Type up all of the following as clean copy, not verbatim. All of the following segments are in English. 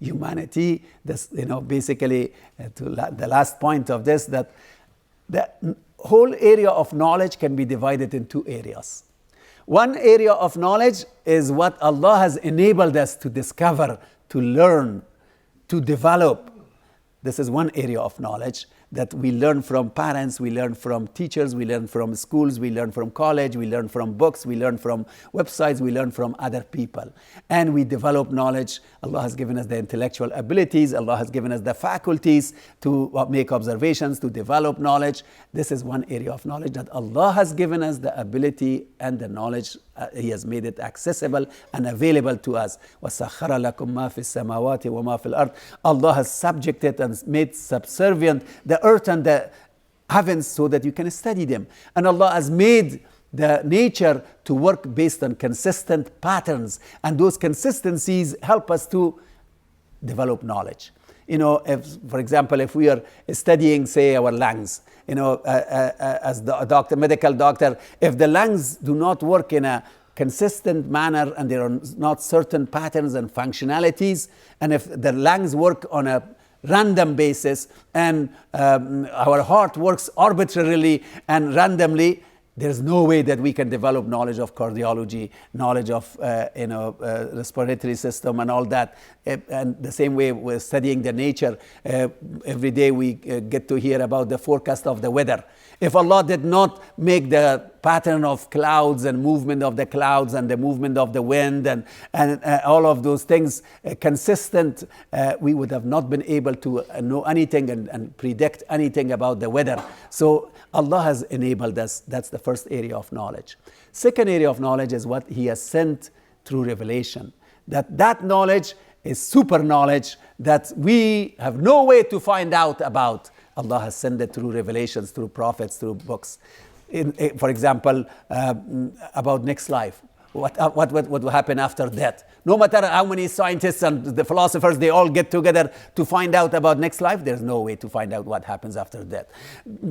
humanity. This, basically, the last point of this, that the whole area of knowledge can be divided in two areas. One area of knowledge is what Allah has enabled us to discover, to learn, to develop. This is one area of knowledge that we learn from parents, we learn from teachers, we learn from schools, we learn from college, we learn from books, we learn from websites, we learn from other people. And we develop knowledge. Allah has given us the intellectual abilities. Allah has given us the faculties to make observations, to develop knowledge. This is one area of knowledge that Allah has given us the ability and the knowledge. He has made it accessible and available to us. وَسَخَّرَ لَكُم مَا فِي السَّمَاوَاتِ وَمَا فِي الْأَرْضِ. Allah has subjected and made subservient the earth and the heavens so that you can study them. And Allah has made the nature to work based on consistent patterns. And those consistencies help us to develop knowledge. If, for example, if we are studying, say, our lungs, as the medical doctor, if the lungs do not work in a consistent manner and there are not certain patterns and functionalities, and if the lungs work on a random basis and our heart works arbitrarily and randomly, there's no way that we can develop knowledge of cardiology, knowledge of respiratory system and all that. And the same way we're studying the nature. Every day we get to hear about the forecast of the weather. If Allah did not make the pattern of clouds and movement of the clouds and the movement of the wind and all of those things consistent, we would have not been able to know anything and predict anything about the weather. So Allah has enabled us. That's the first area of knowledge. Second area of knowledge is what He has sent through revelation. That knowledge is super knowledge that we have no way to find out about. Allah has sent it through revelations, through prophets, through books. For example, about next life. What will happen after death? No matter how many scientists and the philosophers, they all get together to find out about next life, there's no way to find out what happens after death.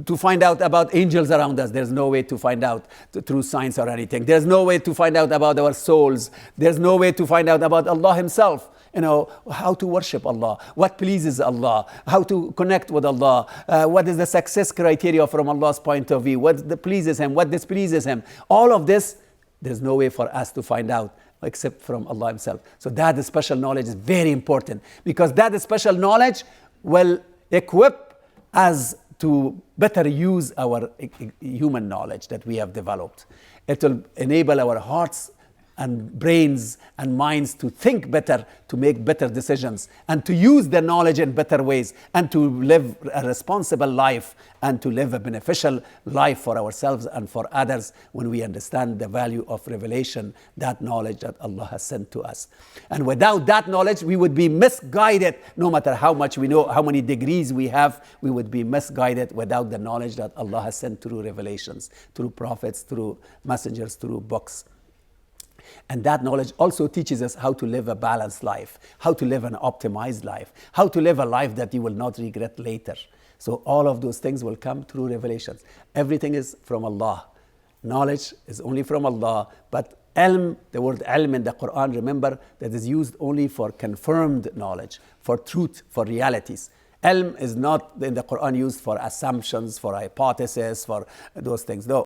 To find out about angels around us, there's no way to find out through science or anything. There's no way to find out about our souls. There's no way to find out about Allah Himself. How to worship Allah, what pleases Allah, how to connect with Allah, what is the success criteria from Allah's point of view, what pleases Him, what displeases Him. All of this, there's no way for us to find out except from Allah Himself. So that special knowledge is very important, because that special knowledge will equip us to better use our human knowledge that we have developed. It will enable our hearts and brains and minds to think better, to make better decisions, and to use their knowledge in better ways, and to live a responsible life, and to live a beneficial life for ourselves and for others when we understand the value of revelation, that knowledge that Allah has sent to us. And without that knowledge, we would be misguided. No matter how much we know, how many degrees we have, we would be misguided without the knowledge that Allah has sent through revelations, through prophets, through messengers, through books. And that knowledge also teaches us how to live a balanced life, how to live an optimized life, how to live a life that you will not regret later. So all of those things will come through revelations. Everything is from Allah. Knowledge is only from Allah, but ilm, the word ilm in the Quran, remember, that is used only for confirmed knowledge, for truth, for realities. Ilm is not in the Quran used for assumptions, for hypotheses, for those things. No.